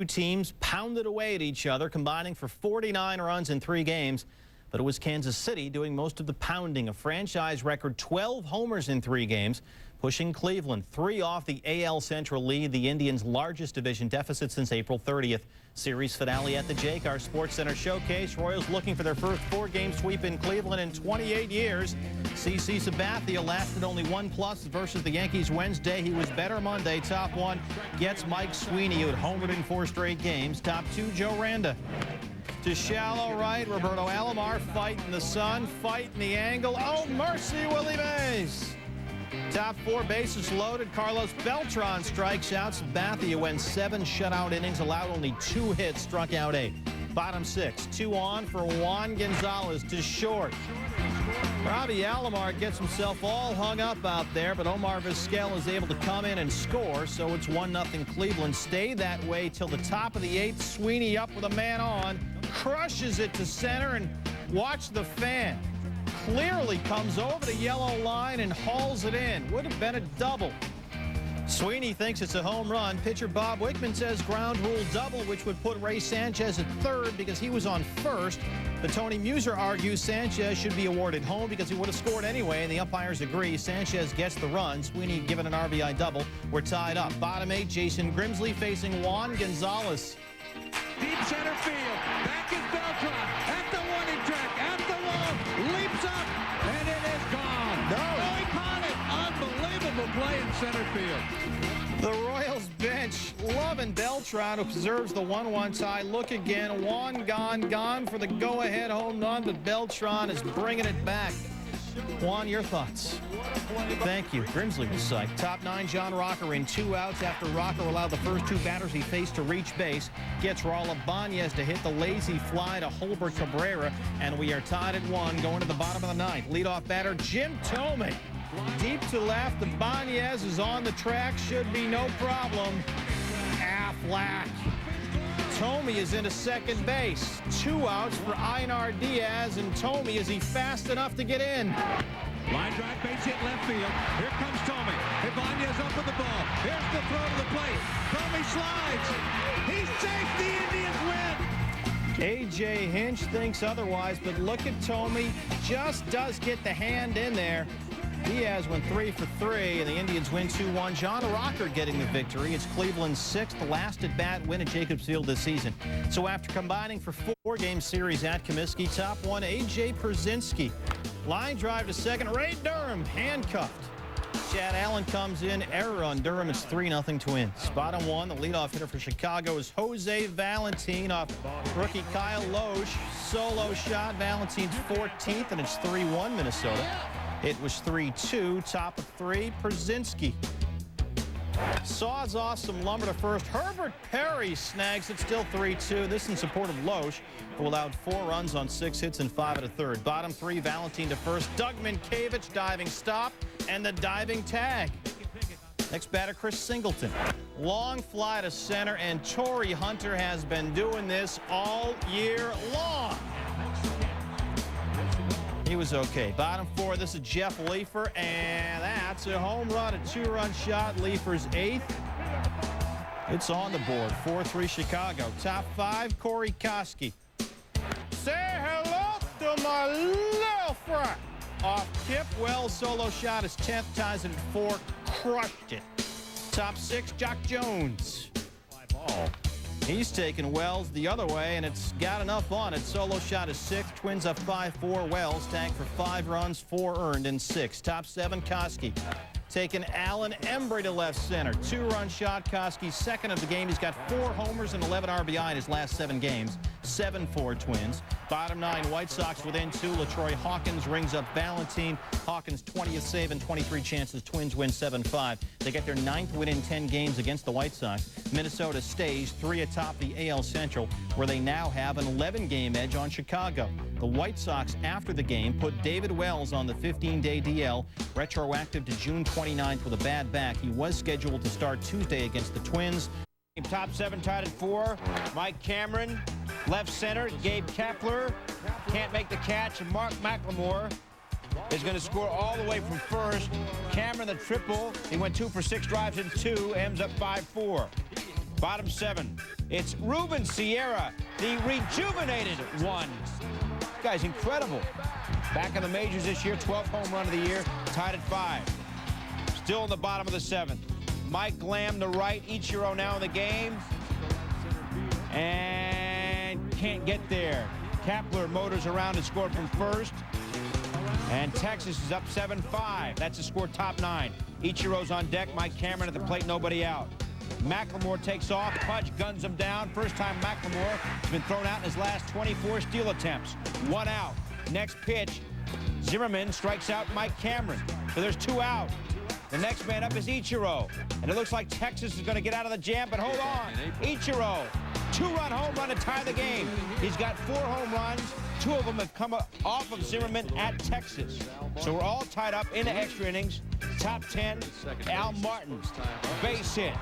Two teams pounded away at each other, combining for 49 runs in 3 games. But it was Kansas City doing most of the pounding. A franchise record 12 homers in 3 games, pushing Cleveland 3 off the AL Central lead, the Indians' largest division deficit since April 30th. Series finale at the JCAR Sports Center Showcase. Royals looking for their first 4-game sweep in Cleveland in 28 years. CC Sabathia lasted only 1+ versus the Yankees Wednesday. He was better Monday. Top 1 gets Mike Sweeney, who had homered in 4 straight games. Top 2, Joe Randa. To shallow right, Roberto Alomar fighting the sun, fighting the angle. Oh, mercy, Willie Mays. Top 4, bases loaded. Carlos Beltran strikes out. Sabathia went 7 shutout innings, allowed only 2 hits, struck out 8. Bottom 6, 2 on for Juan Gonzalez to short. Robbie Alomar gets himself all hung up out there, but Omar Vizquel is able to come in and score, so it's 1-0 Cleveland. Stay that way till the top of the 8th. Sweeney up with a man on, crushes it to center, and watch the fan. Clearly comes over the yellow line and hauls it in. Would have been a double. Sweeney thinks it's a home run. Pitcher Bob Wickman says ground rule double, which would put Ray Sanchez at 3rd because he was on 1st. But Tony Muser argues Sanchez should be awarded home because he would have scored anyway, and the umpires agree. Sanchez gets the run. Sweeney given an RBI double. We're tied up. Bottom 8, Jason Grimsley facing Juan Gonzalez. Deep center field. Back is Beltran. At the warning track. At the wall. Leaps up. And it is gone. No, he caught it. Unbelievable play in center field. The Royals bench loving Beltran, who observes the 1-1 tie. Look again. Juan gone for the go-ahead home run, but Beltran is bringing it back. Juan, your thoughts? Thank you. Grimsley was psyched. Top 9, John Rocker in 2 outs after Rocker allowed the first 2 batters he faced to reach base. Gets Raul Ibanez to hit the lazy fly to Holbert Cabrera, and we are tied at 1 going to the bottom of the 9th. Leadoff batter Jim Thome. Deep to left, Ibanez is on the track. Should be no problem. Affleck. Thome is into second base. 2 outs for Einar Diaz, and Thome, is he fast enough to get in? Line drive, base hit left field. Here comes Thome. Ibanez up with the ball. Here's the throw to the plate. Thome slides. He's safe. The Indians win. A.J. Hinch thinks otherwise, but look at Thome. Just does get the hand in there. Diaz went 3 for 3, and the Indians win 2-1. John Rocker getting the victory. It's Cleveland's 6th last at-bat win at Jacobs Field this season. So after combining for 4-game series at Comiskey, top 1, A.J. Pierzynski. Line drive to second. Ray Durham handcuffed. Chad Allen comes in. Error on Durham. It's 3-0 Twins. Bottom 1, the leadoff hitter for Chicago is Jose Valentin off rookie Kyle Loesch. Solo shot. Valentin's 14th, and it's 3-1 Minnesota. It was 3-2. Top of 3, Pierzynski. Saws off some lumber to first. Herbert Perry snags it, still 3-2. This in support of Loesch, who allowed 4 runs on 6 hits and 5 1/3. Bottom 3, Valentin to first. Doug Minkiewicz diving stop and the diving tag. Next batter, Chris Singleton. Long fly to center, and Torrey Hunter has been doing this all year long. He was okay. Bottom 4, this is Jeff Leefer, and that's a home run, a 2-run shot. Leefer's 8th. It's on the board. 4-3 Chicago. Top 5, Corey Koski. Say hello to my little friend. Off tip, Wells solo shot is 10th, ties it at 4. Crushed it. Top 6, Jock Jones. Fly ball. He's taken Wells the other way, and it's got enough on it. Solo shot is 6th. Twins up 5-4. Wells tagged for 5 runs, 4 earned in 6. Top 7, Koski. Taking Alan Embry to left center. 2-run shot. Koski's 2nd of the game. He's got 4 homers and 11 RBI in his last 7 games. 7-4 Twins. Bottom 9, White Sox within 2. LaTroy Hawkins rings up Valentin. Hawkins' 20th save and 23 chances. Twins win 7-5. They get their 9th win in 10 games against the White Sox. Minnesota stays 3 atop the AL Central, where they now have an 11-game edge on Chicago. The White Sox, after the game, put David Wells on the 15-day DL, retroactive to June 29th with a bad back. He was scheduled to start Tuesday against the Twins. Top 7 tied at 4. Mike Cameron, left center. Gabe Kapler can't make the catch, and Mark McLemore is going to score all the way from first. Cameron the triple. He went 2 for 6 drives in 2, ends up 5-4. Bottom 7, it's Ruben Sierra, the rejuvenated one. This guy's incredible. Back in the majors this year, 12th home run of the year, tied at 5. Still in the bottom of the 7th. Mike Lamb to right, Ichiro now in the game. And can't get there. Kapler motors around and scored from first. And Texas is up 7-5. That's the score, top 9. Ichiro's on deck, Mike Cameron at the plate, nobody out. McLemore takes off, Pudge guns him down. First time McLemore has been thrown out in his last 24 steal attempts. 1 out. Next pitch, Zimmerman strikes out Mike Cameron. So there's 2 out. The next man up is Ichiro. And it looks like Texas is going to get out of the jam, but hold on. Ichiro, 2-run home run to tie the game. He's got 4 home runs. 2 of them have come off of Zimmerman at Texas. So we're all tied up into extra innings. Top 10, Al Martin, base hit.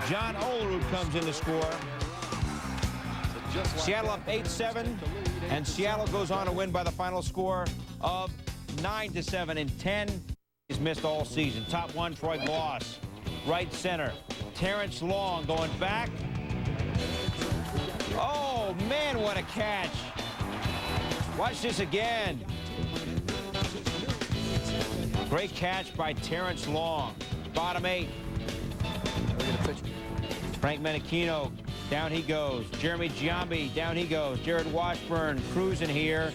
John Olerud comes in to score. Seattle up 8-7, and Seattle goes on to win by the final score of 9-7 in 10. He's missed all season. Top 1, Troy Gloss. Right center, Terrence Long going back. Oh, man, what a catch. Watch this again. Great catch by Terrence Long. Bottom 8. Frank Menachino, down he goes. Jeremy Giambi, down he goes. Jared Washburn cruising here.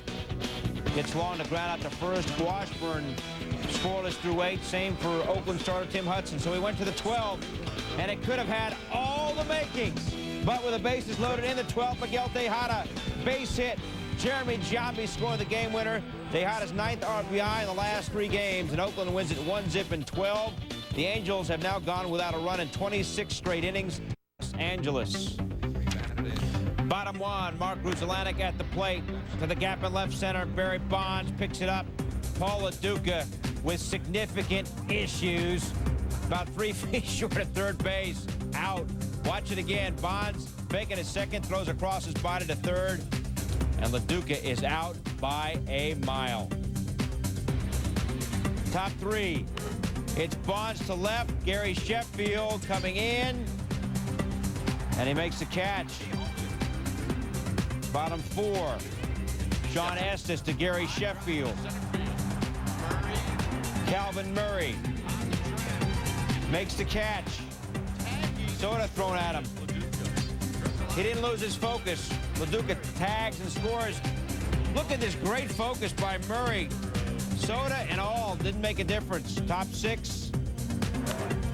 Gets Long to ground out to first. Washburn scoreless through 8. Same for Oakland starter Tim Hudson. So he went to the 12, and it could have had all the makings. But with the bases loaded in the 12th, Miguel Tejada, base hit. Jeremy Giambi scoring the game winner. Tejada's 9th RBI in the last 3 games, and Oakland wins it 1-zip in 12. The Angels have now gone without a run in 26 straight innings. Los Angeles. Bottom 1, Mark Grudzielanek at the plate. To the gap in left center, Barry Bonds picks it up. Paul LaDuca with significant issues. About 3 feet short at third base. Out. Watch it again. Bonds making his second, throws across his body to third. And LaDuca is out by a mile. Top 3. It's Bonds to left. Gary Sheffield coming in. And he makes the catch. Bottom 4. Sean Estes to Gary Sheffield. Calvin Murray makes the catch. Soda thrown at him. He didn't lose his focus. LaDuca tags and scores. Look at this great focus by Murray. Soda and all didn't make a difference. Top 6,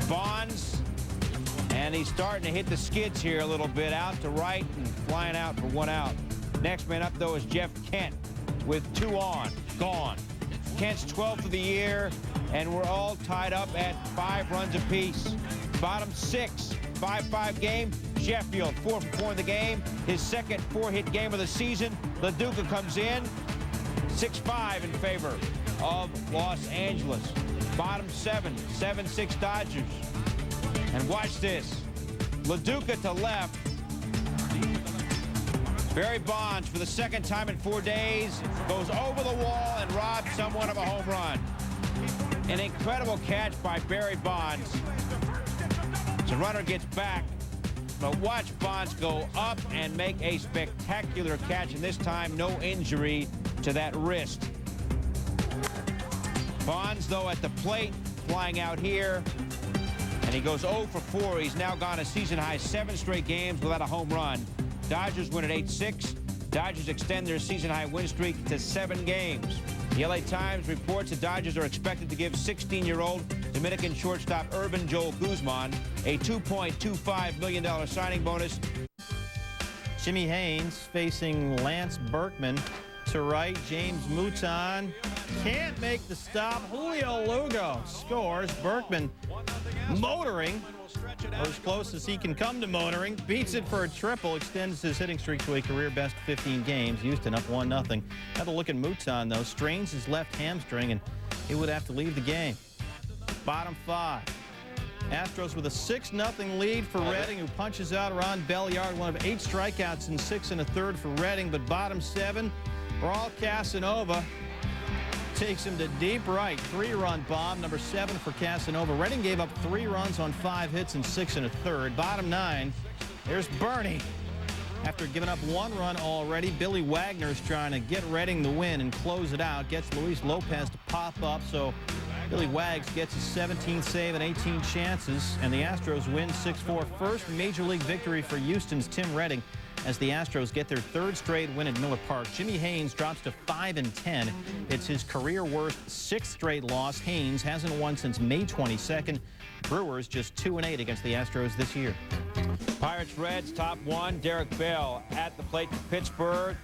Bonds. And he's starting to hit the skids here a little bit. Out to right and flying out for 1 out. Next man up, though, is Jeff Kent with 2 on. Gone. Kent's 12th of the year, and we're all tied up at 5 runs apiece. Bottom 6, 5-5 game. Sheffield, 4 for 4 in the game. His second 4-hit game of the season. LaDuca comes in, 6-5 in favor of Los Angeles. Bottom 7, 7-6 Dodgers. And watch this. LaDuca to left. Barry Bonds, for the second time in 4 days, goes over the wall and robs somewhat of a home run. An incredible catch by Barry Bonds. The runner gets back, but watch Bonds go up and make a spectacular catch, and this time no injury to that wrist. Bonds, though, at the plate, flying out here, and he goes 0 for 4. He's now gone a season-high 7 straight games without a home run. Dodgers win at 8-6. Dodgers extend their season-high win streak to 7 games. The LA Times reports the Dodgers are expected to give 16-year-old Dominican shortstop Urban Joel Guzman a $2.25 million signing bonus. Jimmy Haynes facing Lance Berkman to right. James Mouton can't make the stop. Julio Lugo scores. Berkman motoring, or as close as he can come to motoring, beats it for a triple, extends his hitting streak to a career-best 15 games. Houston up 1-0. Have a look at Mouton, though. Strains his left hamstring, and he would have to leave the game. Bottom 5. Astros with a 6-0 lead for Redding, who punches out Ron Belliard, one of 8 strikeouts in 6 1/3 for Redding. But bottom 7, Raul Casanova takes him to deep right. 3-run bomb, number 7 for Casanova. Redding gave up 3 runs on 5 hits in 6 1/3. Bottom 9, There's Bernie. After giving up 1 run already, Billy Wagner's trying to get Redding the win and close it out. Gets Luis Lopez to pop up, so Billy Wags gets his 17th save and 18 chances, and the Astros win 6-4. First major league victory for Houston's Tim Redding as the Astros get their 3rd straight win at Miller Park. Jimmy Haynes drops to 5-10. It's his career worst 6th straight loss. Haynes hasn't won since May 22nd. Brewers just 2-8 against the Astros this year. Pirates Reds top 1. Derek Bell at the plate for Pittsburgh.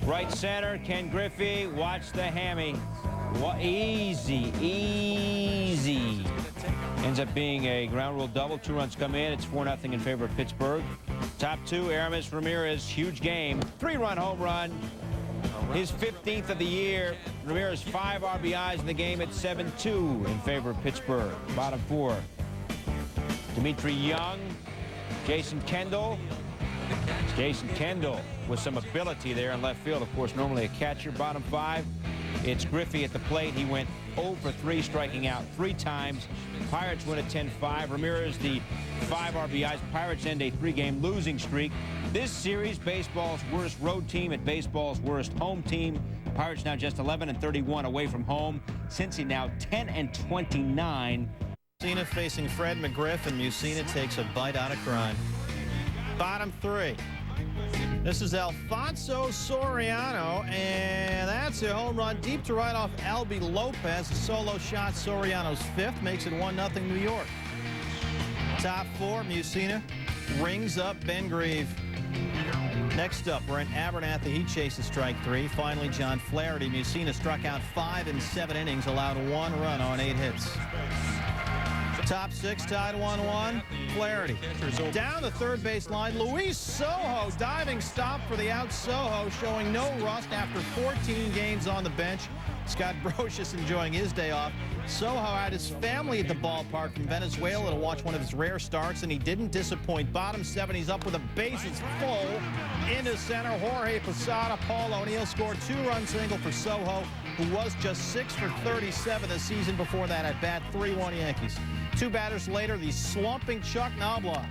Right center, Ken Griffey. Watch the hammy. Easy. Ends up being a ground rule double. 2 runs come in. It's 4-0 in favor of Pittsburgh. Top 2, Aramis Ramirez. Huge game. 3-run home run. His 15th of the year. Ramirez 5 RBIs in the game at 7-2 in favor of Pittsburgh. Bottom 4. Dimitri Young. Jason Kendall. Jason Kendall with some ability there in left field. Of course, normally a catcher. Bottom 5. It's Griffey at the plate. He went 0 for 3, striking out 3 times. Pirates win at 10-5. Ramirez, the 5 RBIs. Pirates end a 3-game losing streak. This series, baseball's worst road team at baseball's worst home team. Pirates now just 11-31 away from home. Cincy now 10-29. Musina facing Fred McGriff, and Musina takes a bite out of crime. Bottom 3. This is Alfonso Soriano, and that's a home run deep to right off Albie Lopez. A solo shot, Soriano's 5th, makes it 1-0 New York. Top 4, Musina rings up Ben Grieve. Next up, Brent Abernathy. He chases strike 3. Finally, John Flaherty. Musina struck out 5 in 7 innings, allowed 1 run on 8 hits. Top 6 tied 1-1. Flaherty down the third base line. Luis Sojo, diving stop for the out. Sojo showing no rust after 14 games on the bench. Scott Brocious enjoying his day off. Sojo had his family at the ballpark from Venezuela to watch one of his rare starts, and he didn't disappoint. Bottom 7, he's up with the bases full. Into center, Jorge Posada. Paul O'Neill scored 2-run single for Sojo, who was just 6 for 37 the season before that at bat. 3-1 Yankees. 2 batters later, the slumping Chuck Knobloch.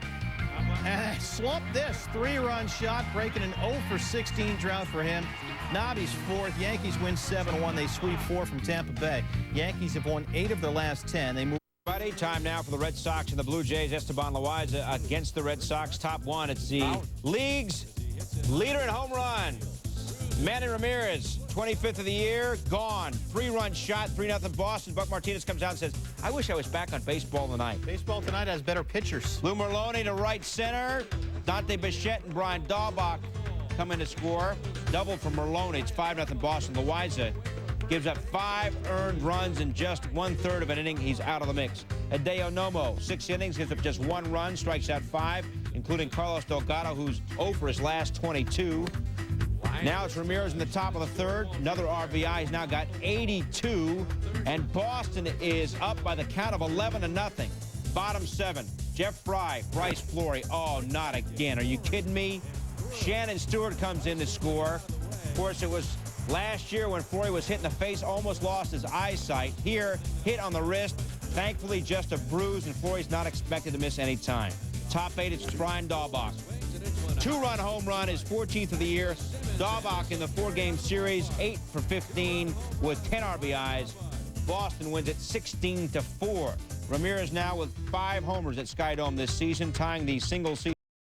And slumped this 3-run shot, breaking an 0 for 16 drought for him. Nobby's 4th. Yankees win 7-1. They sweep 4 from Tampa Bay. Yankees have won 8 of their last 10. They move. Friday time now for the Red Sox and the Blue Jays. Esteban Loaiza against the Red Sox. Top 1. It's the league's leader in home run. Manny Ramirez, 25th of the year, gone. 3-run shot, 3-0 Boston. Buck Martinez comes out and says, I wish I was back on baseball tonight. Baseball tonight has better pitchers. Lou Merlone to right center. Dante Bichette and Brian Dahlbach come in to score. Double for Merlone. It's 5-0 Boston. Loaiza gives up 5 earned runs in just 1/3 of an inning. He's out of the mix. Hideo Nomo, 6 innings, gives up just 1 run, strikes out 5, including Carlos Delgado, who's 0 for his last 22. Now it's Ramirez in the top of the 3rd. Another RBI. He's now got 82. And Boston is up by the count of 11-0. Bottom 7. Jeff Fry, Bryce Flory. Oh, not again. Are you kidding me? Shannon Stewart comes in to score. Of course, it was last year when Flory was hit in the face, almost lost his eyesight. Here, hit on the wrist. Thankfully, just a bruise, and Flory's not expected to miss any time. Top 8, it's Brian Dahlbach. 2-run home run, his 14th of the year. Dahlbach in the 4-game series, 8 for 15 with 10 RBIs. Boston wins it 16-4. Ramirez now with 5 homers at Skydome this season, tying the single-season